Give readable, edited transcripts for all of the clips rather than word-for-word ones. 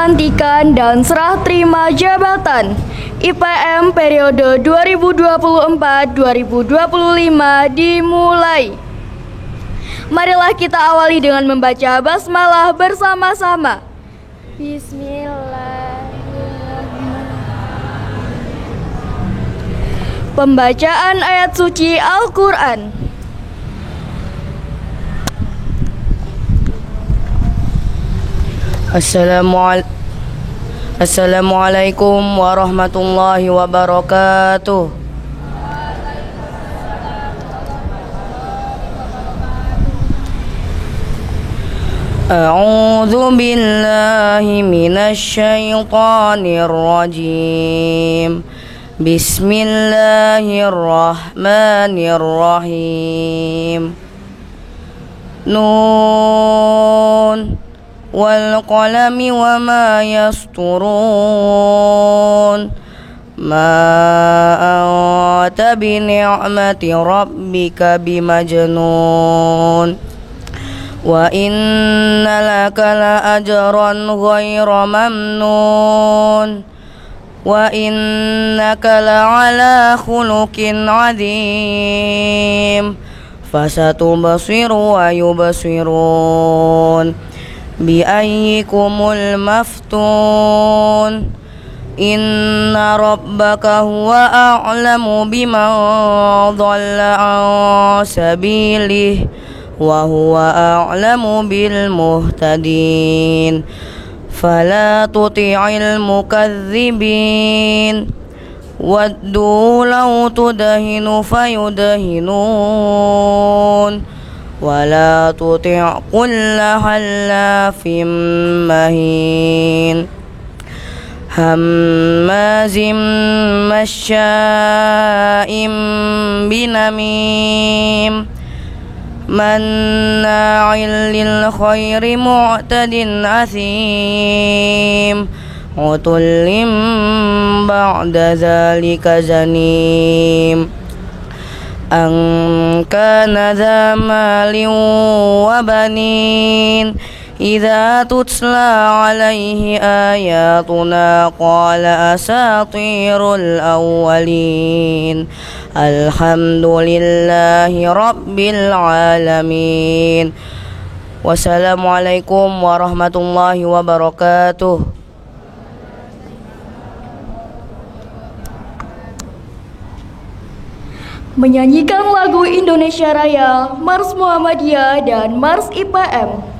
pelantikan dan serah terima jabatan IPM periode 2024-2025 dimulai. Marilah kita awali dengan membaca basmalah bersama-sama. Bismillahirrahmanirrahim. Pembacaan ayat suci Al-Quran. Assalamualaikum warahmatullahi wabarakatuh. A'udzu billahi minasy syaithanir rajim. Bismillahirrahmanirrahim. Nun wal qalami wa ma yasturun. Ma anta bi ni'mati rabbika bimajnun. Wa inna laka la ajran ghayra mamnun. Wa innaka la ala khuluqin adzim. Fasatubsiru wa yubsirun. Biayyikumul maftun. Inna rabbaka huwa a'lamu biman dhalla an sabilihi wa huwa a'lamu bil muhtadin. Fala tuti'il mukadzibin. Waddu law tudahinu fayudahinun. Wala tuti' kulla hallafim mahin. Hammazim masya'im binamim. Manna'il lil khairi mu'tadin athim. Utullim ba'da zalika zanim. An kana dza malin wa banin. Idza tutla alaihi ayatuna qala asatirul awwalin. Alhamdulillahi rabbil alamin. Wassalamualaikum warahmatullahi wabarakatuh. Menyanyikan lagu Indonesia Raya, Mars Muhammadiyah dan Mars IPM.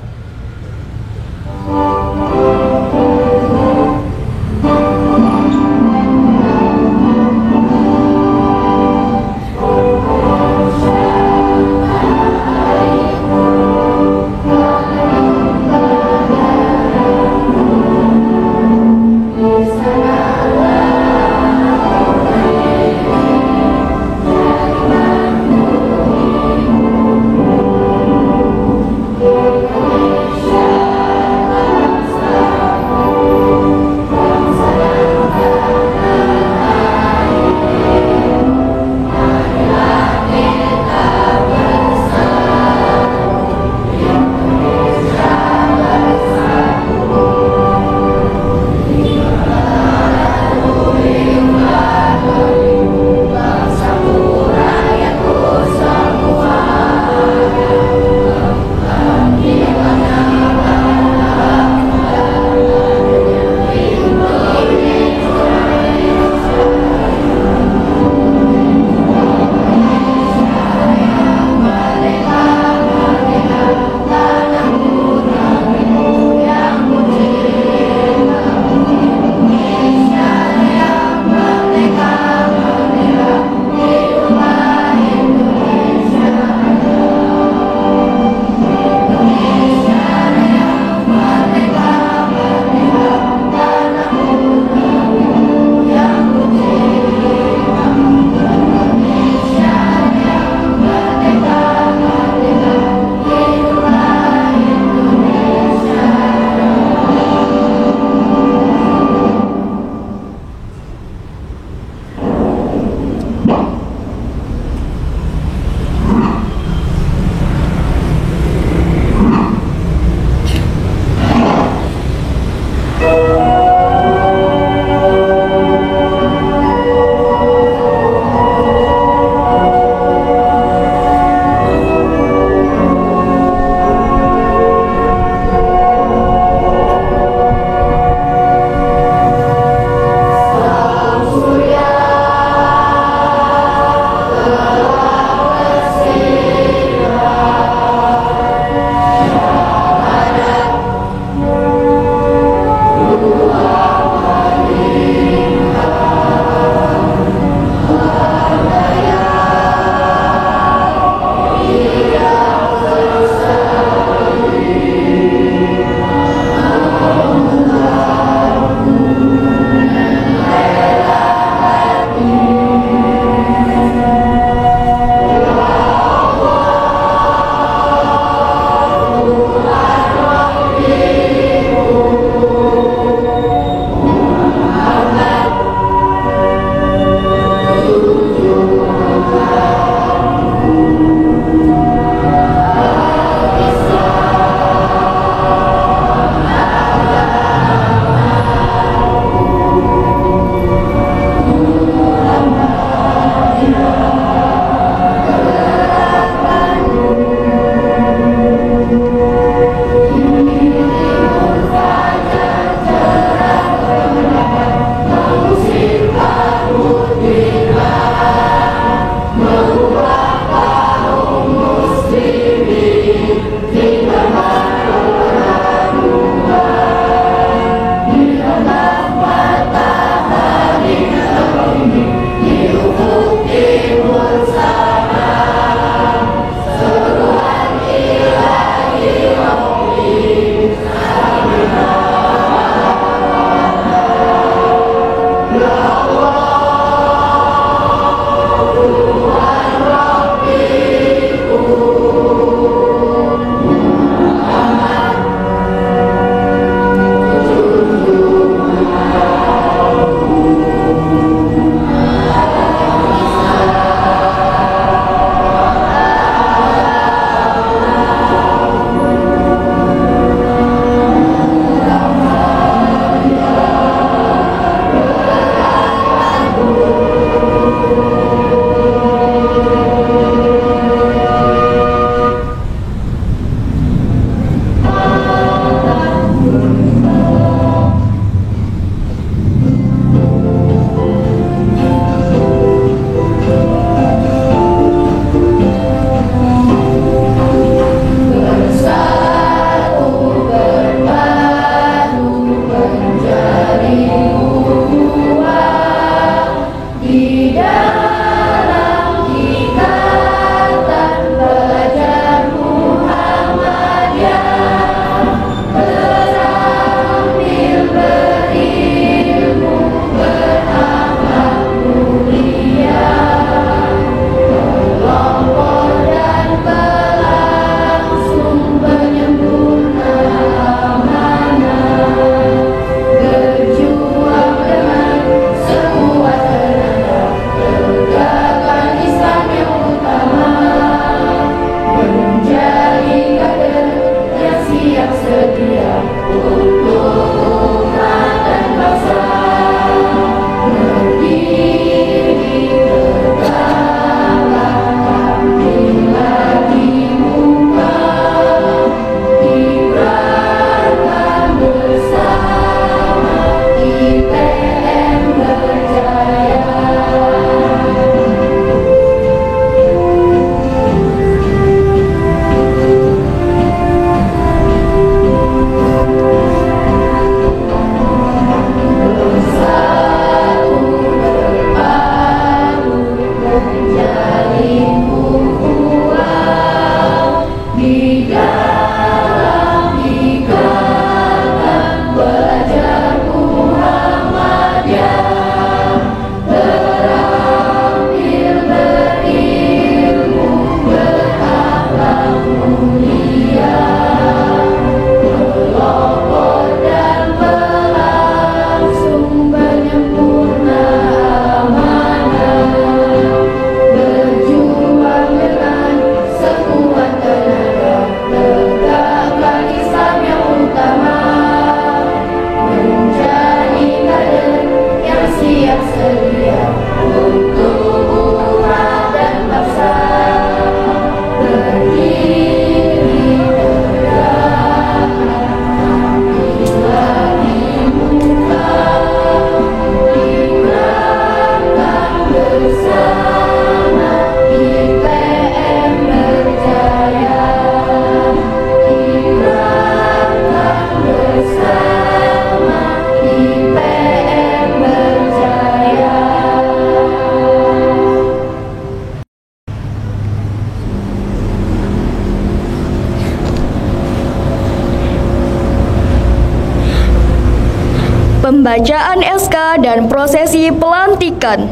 Pembacaan SK dan prosesi pelantikan.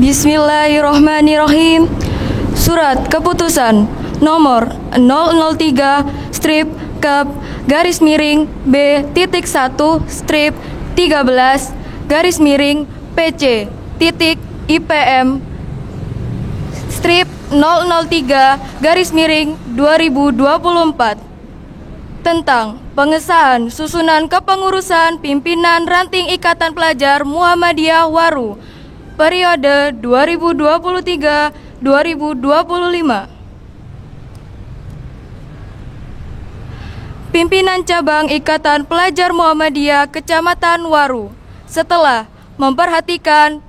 Bismillahirrahmanirrahim. Surat Keputusan nomor 003-B-1-PC-13-PIPM-003-2024 tentang pengesahan susunan kepengurusan pimpinan ranting Ikatan Pelajar Muhammadiyah Waru periode 2023-2025. Pimpinan Cabang Ikatan Pelajar Muhammadiyah Kecamatan Waru setelah memperhatikan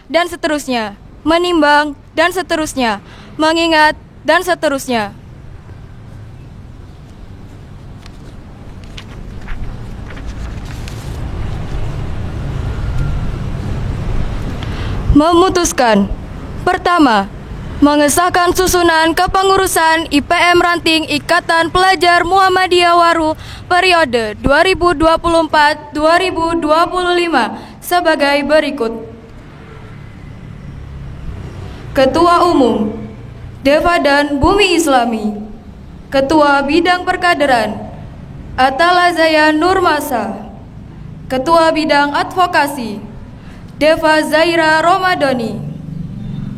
dan seterusnya, menimbang dan seterusnya, mengingat dan seterusnya. Memutuskan. Pertama, mengesahkan susunan kepengurusan IPM Ranting Ikatan Pelajar Muhammadiyah Waru periode 2024-2025 sebagai berikut. Ketua Umum Deva dan Bumi Islami. Ketua Bidang Perkaderan Atalazaya Nurmasa. Ketua Bidang Advokasi Deva Zaira Romadoni.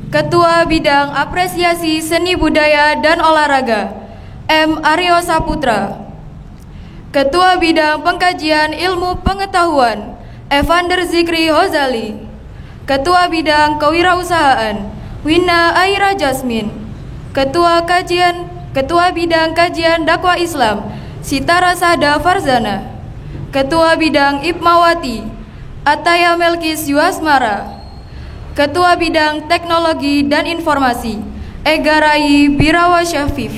Ketua Bidang Apresiasi Seni Budaya dan Olahraga M. Aryo Saputra. Ketua Bidang Pengkajian Ilmu Pengetahuan Evander Zikri Hozali. Ketua Bidang Kewirausahaan Wina Aira Jasmin. Ketua Bidang Kajian Dakwah Islam Sitara Sada Farzana. Ketua Bidang Ipmawati Ataya Melkis Yuasmara. Ketua Bidang Teknologi dan Informasi Egarai Birawa Syafif.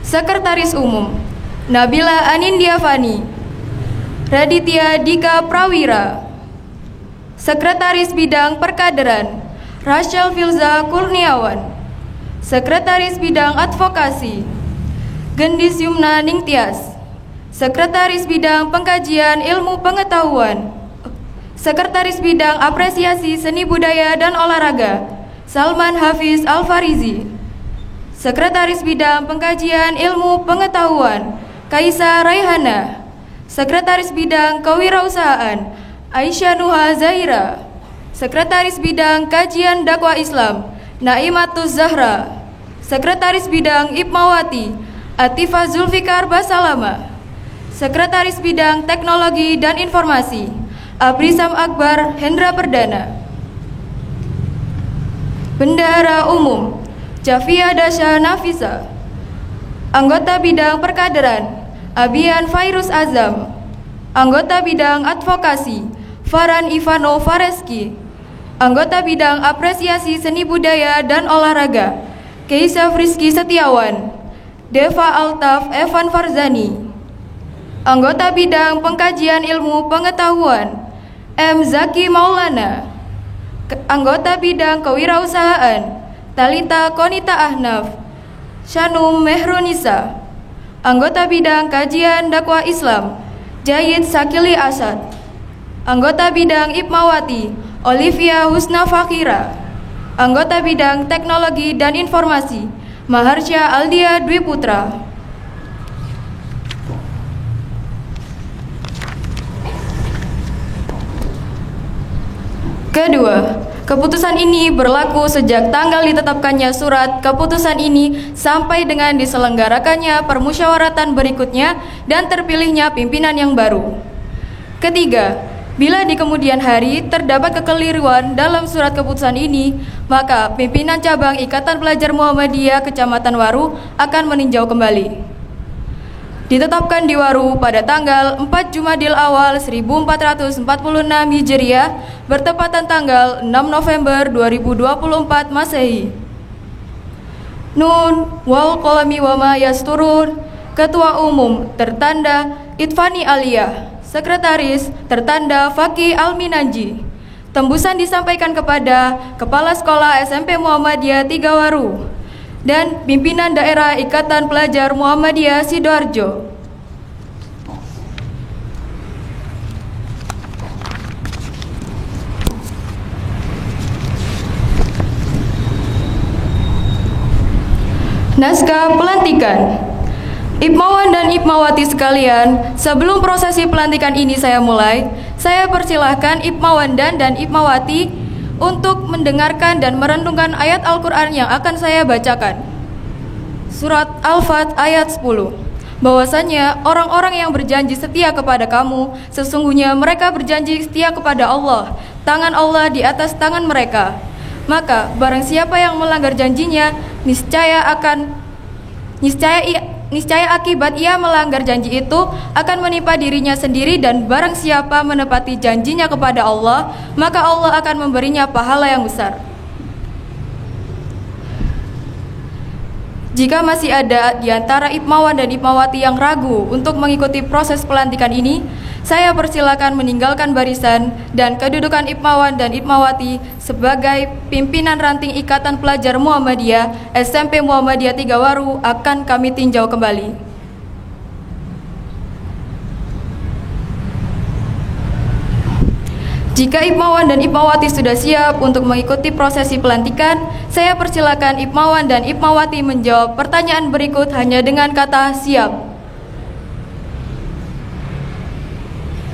Sekretaris Umum Nabila Anindiafani. Raditya Dika Prawira. Sekretaris Bidang Perkaderan Rachel Filza Kurniawan. Sekretaris Bidang Advokasi Gendis Yumna Ningtyas. Sekretaris Bidang Pengkajian Ilmu Pengetahuan Sekretaris Bidang Apresiasi Seni Budaya dan Olahraga Salman Hafiz Al-Farizi. Sekretaris Bidang Pengkajian Ilmu Pengetahuan, Kaisa Raihana. Sekretaris Bidang Kewirausahaan, Aisyah Nuha Zahira. Sekretaris Bidang Kajian Dakwah Islam, Naimatus Zahra. Sekretaris Bidang Ipmawati, Atifa Zulfikar Basalama. Sekretaris Bidang Teknologi dan Informasi, Abrisam Akbar Hendra Perdana. Bendahara Umum, Jafia Dasha Nafisa. Anggota Bidang Perkaderan, Abian Fairuz Azam. Anggota Bidang Advokasi, Farhan Ivano Fareski. Anggota Bidang Apresiasi Seni Budaya dan Olahraga, Keisha Friski Setiawan. Deva Altaf Evan Farzani. Anggota Bidang Pengkajian Ilmu Pengetahuan, M. Zaki Maulana. Anggota Bidang Kewirausahaan, Talita Konita Ahnaf. Shanum Mehrunisa. Anggota Bidang Kajian Dakwah Islam, Jayid Sakili Asad. Anggota Bidang Ipmawati, Olivia Husna Fakira. Anggota Bidang Teknologi dan Informasi, Maharsha Aldia Dwi Putra. Kedua, keputusan ini berlaku sejak tanggal ditetapkannya surat keputusan ini sampai dengan diselenggarakannya permusyawaratan berikutnya dan terpilihnya pimpinan yang baru. Ketiga, bila di kemudian hari terdapat kekeliruan dalam surat keputusan ini, maka pimpinan cabang Ikatan Pelajar Muhammadiyah Kecamatan Waru akan meninjau kembali. Ditetapkan di Waru pada tanggal 4 Jumadil Awal 1446 Hijriah bertepatan tanggal 6 November 2024 Masehi. Nun wal qalami wa ma yasturun. Ketua Umum tertanda Itfani Aliyah. Sekretaris tertanda Faki Alminanji. Tembusan disampaikan kepada Kepala Sekolah SMP Muhammadiyah 3 Waru dan Pimpinan Daerah Ikatan Pelajar Muhammadiyah Sidoarjo. Naskah pelantikan. Ipmawan dan Ipmawati sekalian, sebelum prosesi pelantikan ini saya mulai, saya persilahkan Ipmawan dan Ipmawati untuk mendengarkan dan merenungkan ayat Al-Quran yang akan saya bacakan. Surat Al-Fat ayat 10. Bahwasanya orang-orang yang berjanji setia kepada kamu, sesungguhnya mereka berjanji setia kepada Allah. Tangan Allah di atas tangan mereka. Maka barang siapa yang melanggar janjinya, niscaya akibat ia melanggar janji itu akan menimpa dirinya sendiri, dan barang siapa menepati janjinya kepada Allah, maka Allah akan memberinya pahala yang besar. Jika masih ada di antara Ipmawan dan Ipmawati yang ragu untuk mengikuti proses pelantikan ini, saya persilakan meninggalkan barisan dan kedudukan Ipmawan dan Ipmawati sebagai pimpinan ranting Ikatan Pelajar Muhammadiyah SMP Muhammadiyah 3 Waru akan kami tinjau kembali. Jika Ipmawan dan Ipmawati sudah siap untuk mengikuti prosesi pelantikan, saya persilakan Ipmawan dan Ipmawati menjawab pertanyaan berikut hanya dengan kata siap.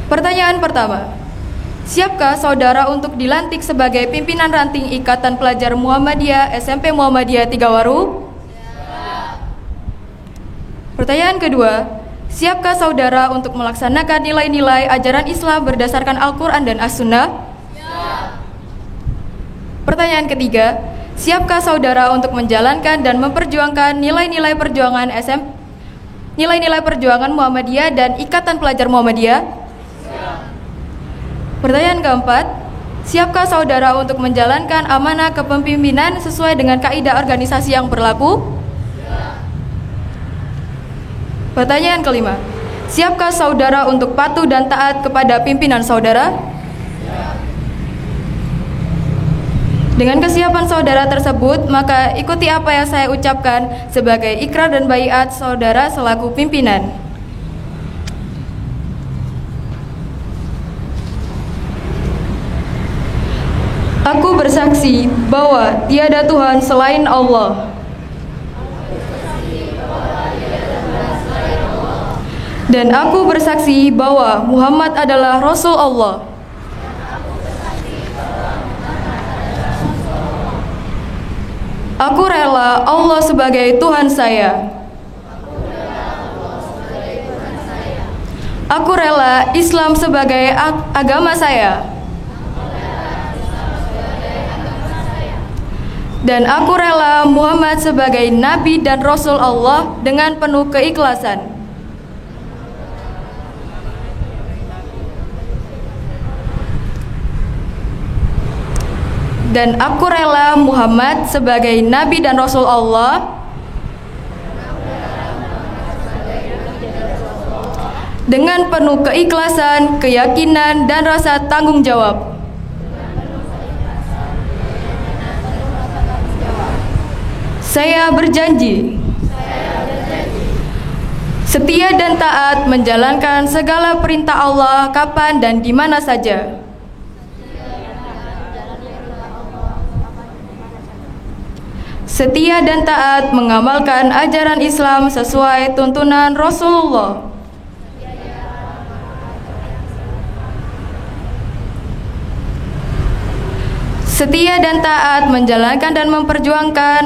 Pertanyaan pertama, siapkah saudara untuk dilantik sebagai pimpinan ranting Ikatan Pelajar Muhammadiyah SMP Muhammadiyah 3 Waru? Siap. Pertanyaan kedua, siapkah saudara untuk melaksanakan nilai-nilai ajaran Islam berdasarkan Al-Quran dan As-Sunnah? Siap. Pertanyaan ketiga, siapkah saudara untuk menjalankan dan memperjuangkan nilai-nilai perjuangan Muhammadiyah dan Ikatan Pelajar Muhammadiyah? Pertanyaan keempat, siapkah saudara untuk menjalankan amanah kepemimpinan sesuai dengan kaidah organisasi yang berlaku? Pertanyaan kelima, siapkah saudara untuk patuh dan taat kepada pimpinan saudara? Dengan kesiapan saudara tersebut, maka ikuti apa yang saya ucapkan sebagai ikrar dan baiat saudara selaku pimpinan. Aku bersaksi bahwa tiada Tuhan selain Allah. Dan aku bersaksi bahwa Muhammad adalah Rasul Allah. Aku rela Allah sebagai Tuhan saya. Aku rela Islam sebagai agama saya. Dan aku rela Muhammad sebagai Nabi dan Rasul Allah dengan penuh keikhlasan. Dan aku rela Muhammad sebagai Nabi dan Rasul Allah dengan penuh keikhlasan, keyakinan, dan rasa tanggung jawab. Saya berjanji setia dan taat menjalankan segala perintah Allah kapan dan di mana saja. Setia dan taat mengamalkan ajaran Islam sesuai tuntunan Rasulullah. Setia dan taat menjalankan dan memperjuangkan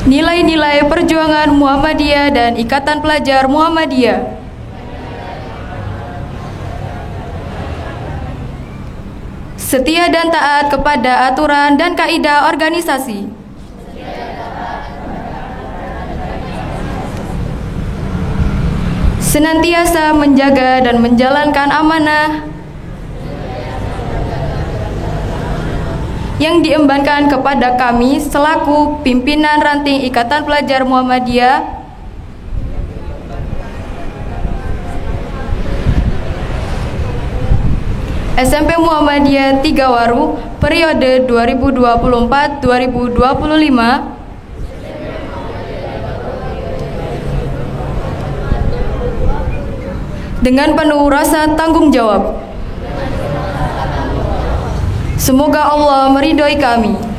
nilai-nilai perjuangan Muhammadiyah dan Ikatan Pelajar Muhammadiyah. Setia dan taat kepada aturan dan kaidah organisasi. Senantiasa menjaga dan menjalankan amanah yang diembankan kepada kami selaku pimpinan ranting Ikatan Pelajar Muhammadiyah SMP Muhammadiyah 3 Waru periode 2024-2025 dengan penuh rasa tanggung jawab. Semoga Allah meridhoi kami.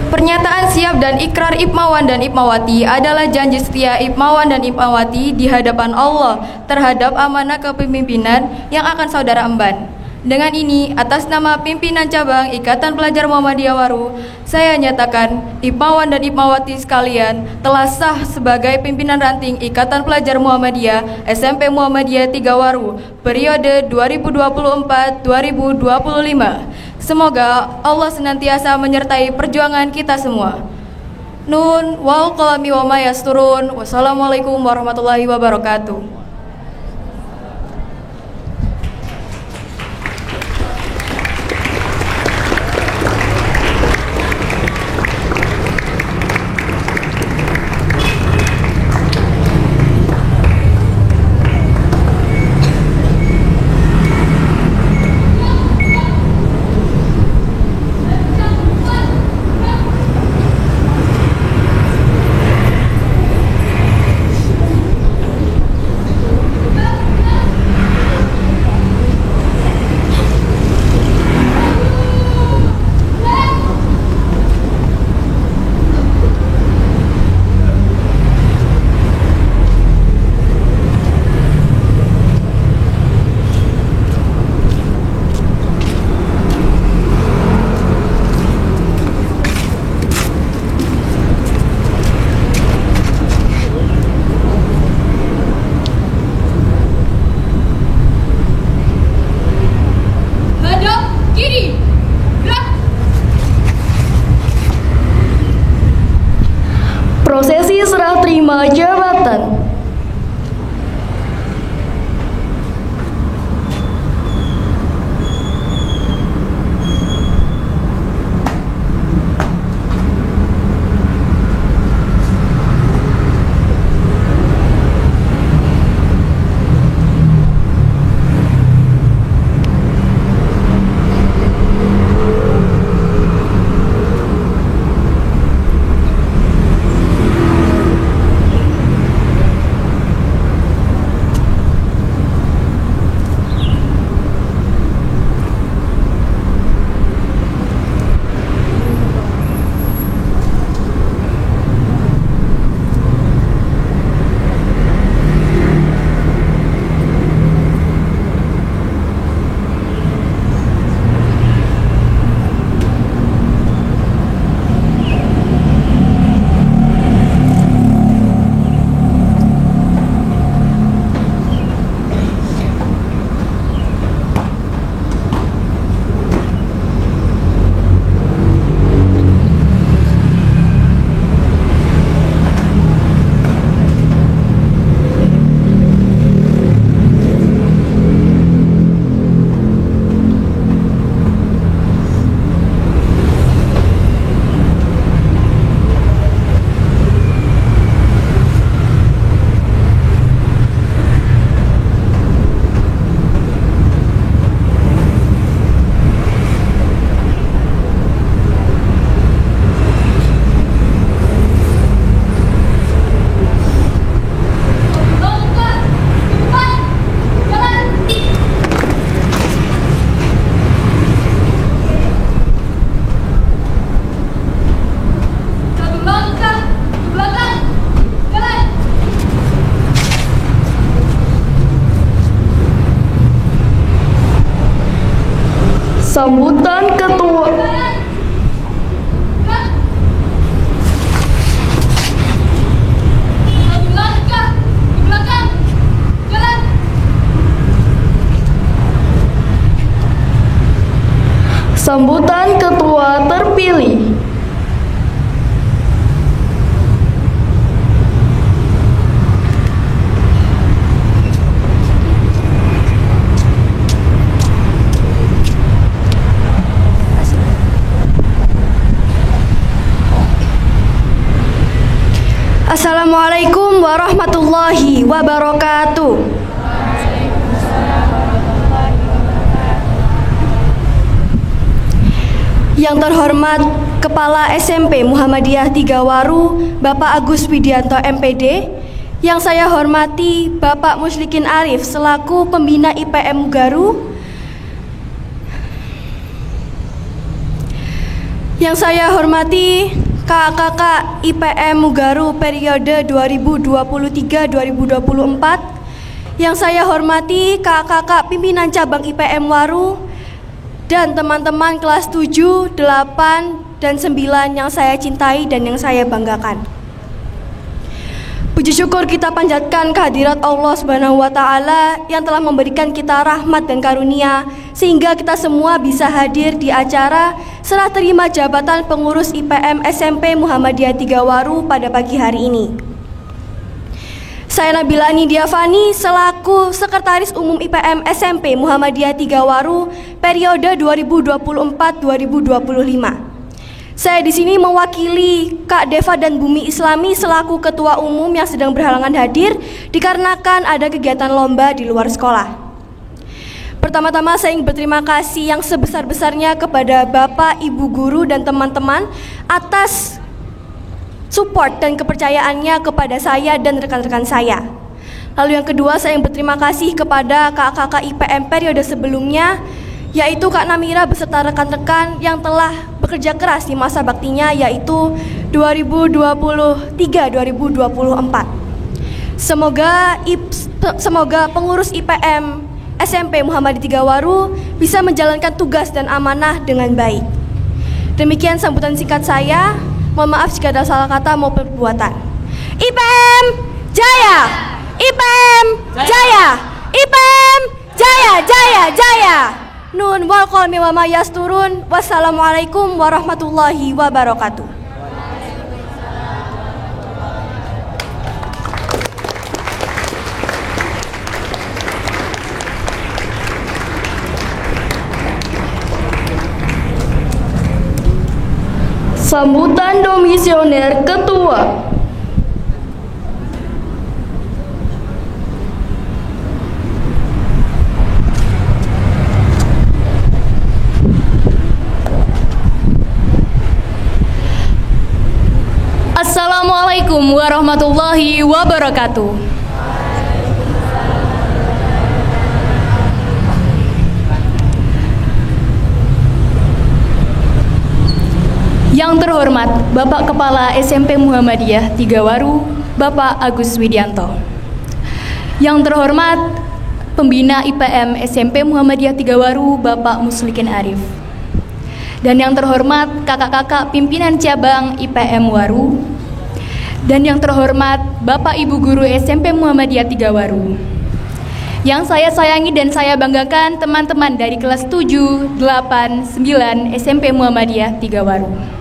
Pernyataan siap dan ikrar Ipmawan dan Ipmawati adalah janji setia Ipmawan dan Ipmawati di hadapan Allah terhadap amanah kepemimpinan yang akan saudara emban. Dengan ini, atas nama pimpinan cabang Ikatan Pelajar Muhammadiyah Waru, saya nyatakan Ipmawan dan Ipmawati sekalian telah sah sebagai pimpinan ranting Ikatan Pelajar Muhammadiyah SMP Muhammadiyah 3 Waru periode 2024-2025. Semoga Allah senantiasa menyertai perjuangan kita semua. Nun wal qalami wa ma yasturun. Wassalamualaikum warahmatullahi wabarakatuh. Prosesi serah terima jabatan. Sambutan Ketua Sambutan Ketua terpilih. Assalamualaikum warahmatullahi wabarakatuh. Yang terhormat Kepala SMP Muhammadiyah Tigawaru, Bapak Agus Widianto MPD. Yang saya hormati Bapak Musylikin Arif selaku Pembina IPM Mugaru. Yang saya hormati kakak-kakak IPM Mugaru periode 2023-2024. Yang saya hormati kakak-kakak pimpinan cabang IPM Waru dan teman-teman kelas 7, 8, dan 9 yang saya cintai dan yang saya banggakan. Puji syukur kita panjatkan kehadirat Allah Subhanahu wa Ta'ala yang telah memberikan kita rahmat dan karunia sehingga kita semua bisa hadir di acara serah terima jabatan pengurus IPM SMP Muhammadiyah Tigawaru pada pagi hari ini. Saya Nabila Nidia Fani selaku Sekretaris Umum IPM SMP Muhammadiyah Tigawaru periode 2024-2025. Saya di sini mewakili Kak Deva dan Bumi Islami selaku Ketua Umum yang sedang berhalangan hadir dikarenakan ada kegiatan lomba di luar sekolah. Pertama-tama saya ingin berterima kasih yang sebesar-besarnya kepada Bapak, Ibu Guru, dan teman-teman atas support dan kepercayaannya kepada saya dan rekan-rekan saya. Lalu yang kedua, saya berterima kasih kepada kakak-kakak IPM periode sebelumnya, yaitu Kak Namira beserta rekan-rekan yang telah bekerja keras di masa baktinya, yaitu 2023-2024. Semoga pengurus IPM SMP Muhammadiyah Tigawaru bisa menjalankan tugas dan amanah dengan baik. Demikian sambutan singkat saya. Mohon maaf jika ada salah kata maupun perbuatan. IPM Jaya! IPM Jaya! IPM Jaya! Jaya! Jaya! Nun wal qalmi wa ma yasturun. Wassalamualaikum warahmatullahi wabarakatuh. Sambutan Komisioner Ketua. Assalamualaikum warahmatullahi wabarakatuh. Yang terhormat Bapak Kepala SMP Muhammadiyah Tigawaru, Bapak Agus Widianto. Yang terhormat Pembina IPM SMP Muhammadiyah Tigawaru, Bapak Musylikin Arif. Dan yang terhormat kakak-kakak pimpinan cabang IPM Waru. Dan yang terhormat Bapak Ibu Guru SMP Muhammadiyah Tigawaru. Yang saya sayangi dan saya banggakan teman-teman dari kelas 7, 8, 9 SMP Muhammadiyah Tigawaru.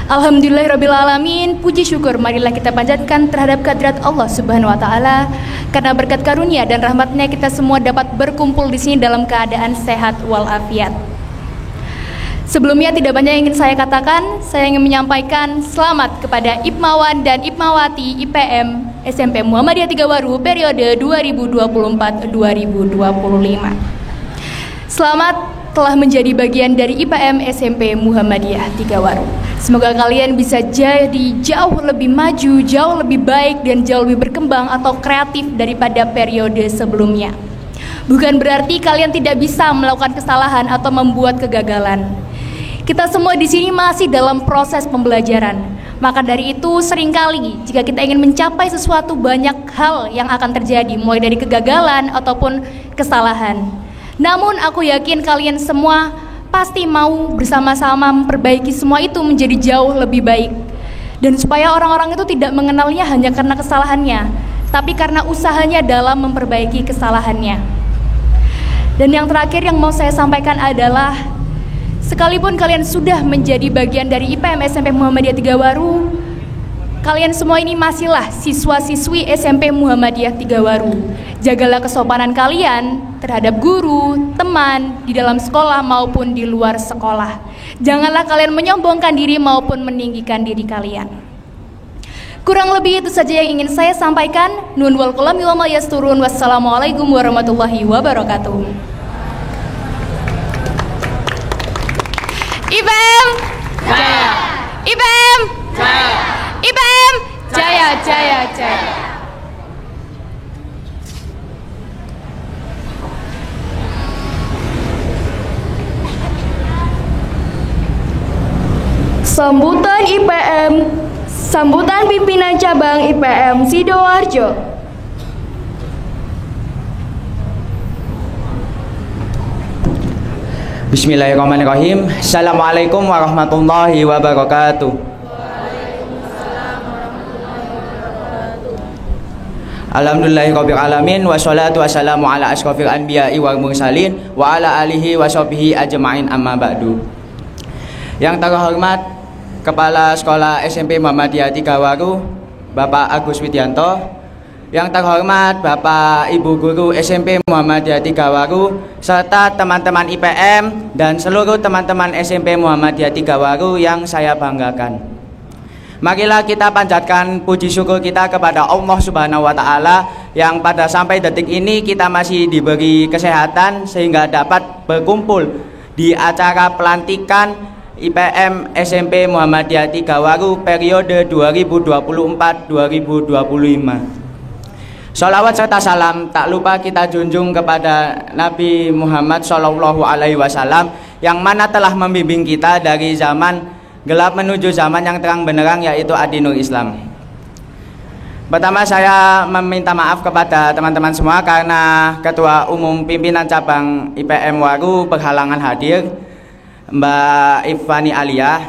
Alhamdulillahirrabbilalamin, puji syukur marilah kita panjatkan terhadap kehadirat Allah Subhanahu wa Ta'ala, karena berkat karunia dan rahmatnya kita semua dapat berkumpul di sini dalam keadaan sehat walafiat. Sebelumnya tidak banyak yang ingin saya katakan, saya ingin menyampaikan selamat kepada Ipmawan dan Ipmawati IPM SMP Muhammadiyah Tigawaru periode 2024-2025. Selamat telah menjadi bagian dari IPM SMP Muhammadiyah Tigawaru. Semoga kalian bisa jadi jauh lebih maju, jauh lebih baik, dan jauh lebih berkembang atau kreatif daripada periode sebelumnya. Bukan berarti kalian tidak bisa melakukan kesalahan atau membuat kegagalan. Kita semua di sini masih dalam proses pembelajaran. Maka dari itu seringkali jika kita ingin mencapai sesuatu, banyak hal yang akan terjadi, mulai dari kegagalan ataupun kesalahan. Namun aku yakin kalian semua pasti mau bersama-sama memperbaiki semua itu menjadi jauh lebih baik. Dan supaya orang-orang itu tidak mengenalnya hanya karena kesalahannya, tapi karena usahanya dalam memperbaiki kesalahannya. Dan yang terakhir yang mau saya sampaikan adalah, sekalipun kalian sudah menjadi bagian dari IPM SMP Muhammadiyah Tigawaru, kalian semua ini masihlah siswa-siswi SMP Muhammadiyah Tigawaru. Jagalah kesopanan kalian terhadap guru, teman, di dalam sekolah maupun di luar sekolah. Janganlah kalian menyombongkan diri maupun meninggikan diri kalian. Kurang lebih itu saja yang ingin saya sampaikan. Nun wal qalam wa ma yasturun. Wassalamualaikum warahmatullahi wabarakatuh. IPM Jaya. IPM Jaya. IPM Jaya Jaya Jaya. Sambutan IPM, sambutan pimpinan cabang IPM Sidoarjo. Bismillahirrahmanirrahim. Assalamualaikum warahmatullahi wabarakatuh. Alhamdulillahirabbil alamin wassalatu wassalamu ala asyrofil anbiya'i wal mursalin wa ala alihi wa sahbihi ajma'in amma ba'du. Yang terhormat Kepala Sekolah SMP Muhammadiyah Tigawaru Bapak Agus Widianto, yang terhormat Bapak Ibu Guru SMP Muhammadiyah Tigawaru serta teman-teman IPM dan seluruh teman-teman SMP Muhammadiyah Tigawaru yang saya banggakan. Marilah kita panjatkan puji syukur kita kepada Allah Subhanahu wa Ta'ala yang pada sampai detik ini kita masih diberi kesehatan sehingga dapat berkumpul di acara pelantikan IPM SMP Muhammadiyah Tigawaru periode 2024-2025. Sholawat serta salam tak lupa kita junjung kepada Nabi Muhammad SAW yang mana telah membimbing kita dari zaman gelap menuju zaman yang terang benderang, yaitu Adinul Islam. Pertama saya meminta maaf kepada teman-teman semua karena Ketua Umum Pimpinan Cabang IPM Waru berhalangan hadir, Mbak Ifani Alia,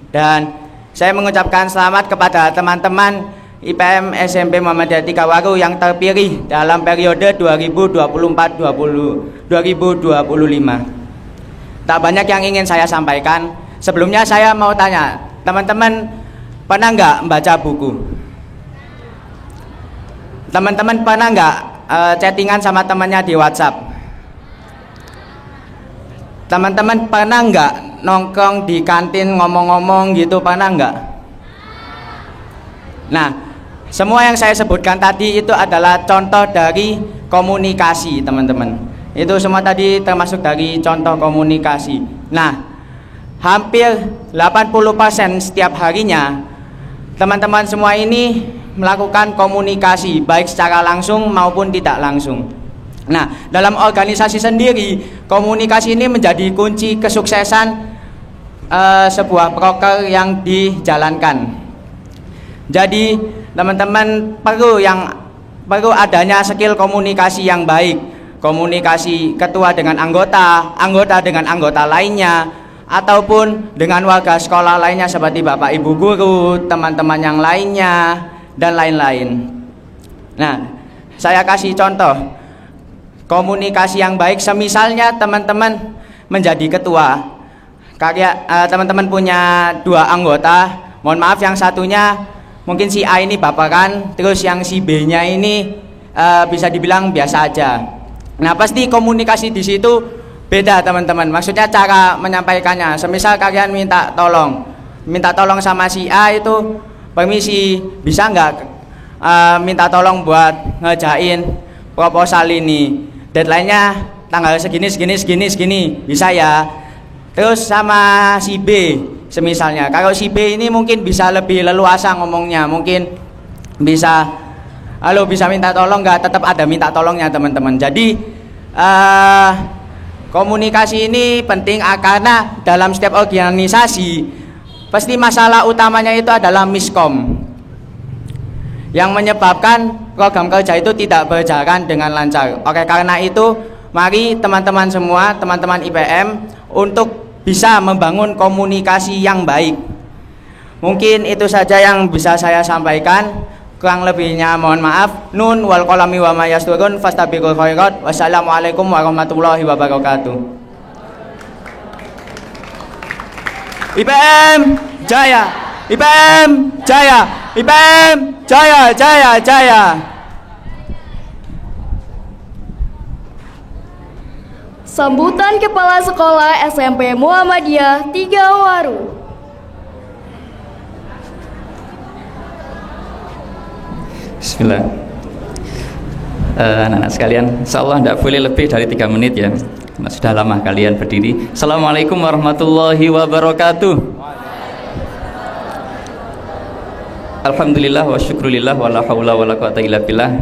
dan saya mengucapkan selamat kepada teman-teman IPM SMP Muhammadiyah Tigawaru yang terpilih dalam periode 2024-2025. Tak banyak yang ingin saya sampaikan. Sebelumnya saya mau tanya, teman-teman pernah nggak membaca buku? Teman-teman pernah nggak chattingan sama temannya di WhatsApp? Teman-teman pernah nggak nongkrong di kantin ngomong-ngomong gitu, pernah nggak? Nah, semua yang saya sebutkan tadi itu adalah contoh dari komunikasi, teman-teman. Itu semua tadi termasuk dari contoh komunikasi. Nah, hampir 80% setiap harinya teman-teman semua ini melakukan komunikasi baik secara langsung maupun tidak langsung. Nah, dalam organisasi sendiri, komunikasi ini menjadi kunci kesuksesan sebuah proker yang dijalankan. Jadi, teman-teman perlu adanya skill komunikasi yang baik. Komunikasi ketua dengan anggota, anggota dengan anggota lainnya, ataupun dengan warga sekolah lainnya seperti Bapak Ibu guru, teman-teman yang lainnya, dan lain-lain. Nah, saya kasih contoh komunikasi yang baik, semisalnya teman-teman menjadi ketua, teman-teman punya 2 anggota, mohon maaf yang satunya mungkin si A ini baperan, terus yang si B nya ini bisa dibilang biasa aja. Nah, pasti komunikasi di situ beda, teman-teman, maksudnya cara menyampaikannya. Semisal kalian minta tolong sama si A itu, permisi bisa nggak minta tolong buat ngerjain proposal ini, deadline-nya tanggal segini, bisa ya. Terus sama si B, semisalnya, kalau si B ini mungkin bisa lebih leluasa ngomongnya, mungkin bisa, halo bisa minta tolong nggak, tetap ada minta tolongnya, teman-teman. Jadi komunikasi ini penting karena dalam setiap organisasi pasti masalah utamanya itu adalah miskom yang menyebabkan program kerja itu tidak berjalan dengan lancar. Oke, karena itu Mari teman-teman semua, teman-teman IPM, untuk bisa membangun komunikasi yang baik. Mungkin itu saja yang bisa saya sampaikan. Kurang lebihnya mohon maaf. Nun wal qalami wa ma yasturun fastabiqul khairat. Wassalamualaikum warahmatullahi wabarakatuh. IPM Jaya, IPM Jaya, IPM Jaya, Jaya, Jaya. Sambutan Kepala Sekolah SMP Muhammadiyah 3 Waru. Bismillah. Anak-anak sekalian, insyaallah tidak boleh lebih dari 3 menit ya, karena sudah lama kalian berdiri. Assalamualaikum warahmatullahi wabarakatuh. Alhamdulillah wa syukrulillah wa la haula wa la quwata illa billah.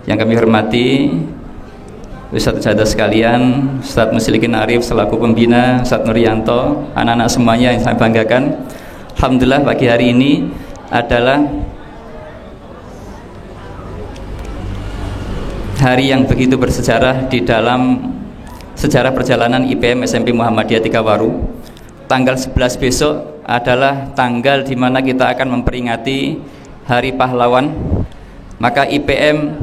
Yang kami hormati Ustadz sekalian, Ustadz Muslikin Arif selaku pembina, Ustadz Nuryanto, anak-anak semuanya yang saya banggakan. Alhamdulillah pagi hari ini adalah hari yang begitu bersejarah di dalam sejarah perjalanan IPM SMP Muhammadiyah 3 Waru. Tanggal 11 besok adalah tanggal di mana kita akan memperingati Hari Pahlawan. Maka IPM,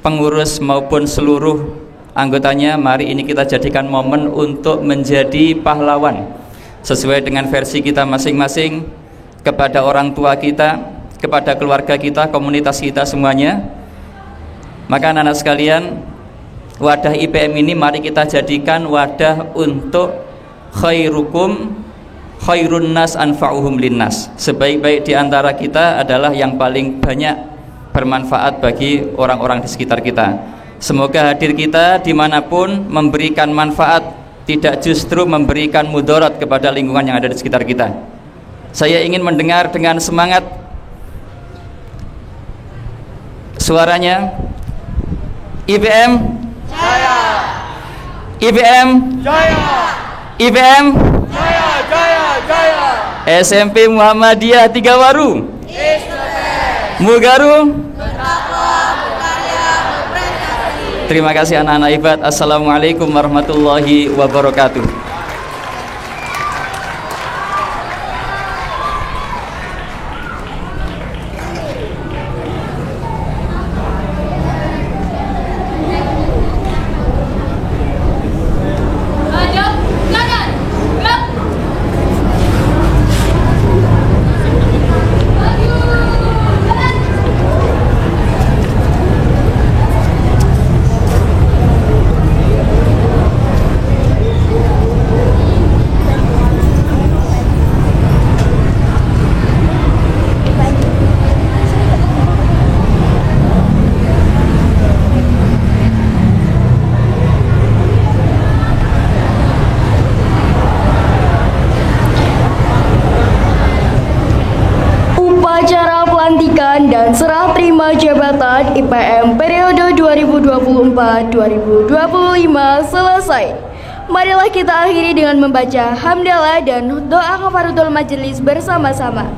pengurus maupun seluruh anggotanya, mari ini kita jadikan momen untuk menjadi pahlawan sesuai dengan versi kita masing-masing, kepada orang tua kita, kepada keluarga kita, komunitas kita semuanya. Maka anak-anak sekalian, wadah IPM ini mari kita jadikan wadah untuk khairukum khairun nas anfa'uhum linnas. Sebaik-baik di antara kita adalah yang paling banyak bermanfaat bagi orang-orang di sekitar kita. Semoga hadir kita dimanapun memberikan manfaat, tidak justru memberikan mudarat kepada lingkungan yang ada di sekitar kita. Saya ingin mendengar dengan semangat suaranya. IPM Jaya, IPM Jaya, IPM Jaya, Jaya, Jaya. SMP Muhammadiyah 3 Waru Mugaru. Terima kasih anak-anak ibad. Assalamualaikum warahmatullahi wabarakatuh. dan serah terima jabatan IPM periode 2024-2025 selesai. Marilah kita akhiri dengan membaca hamdalah dan doa kafaratul majelis bersama-sama.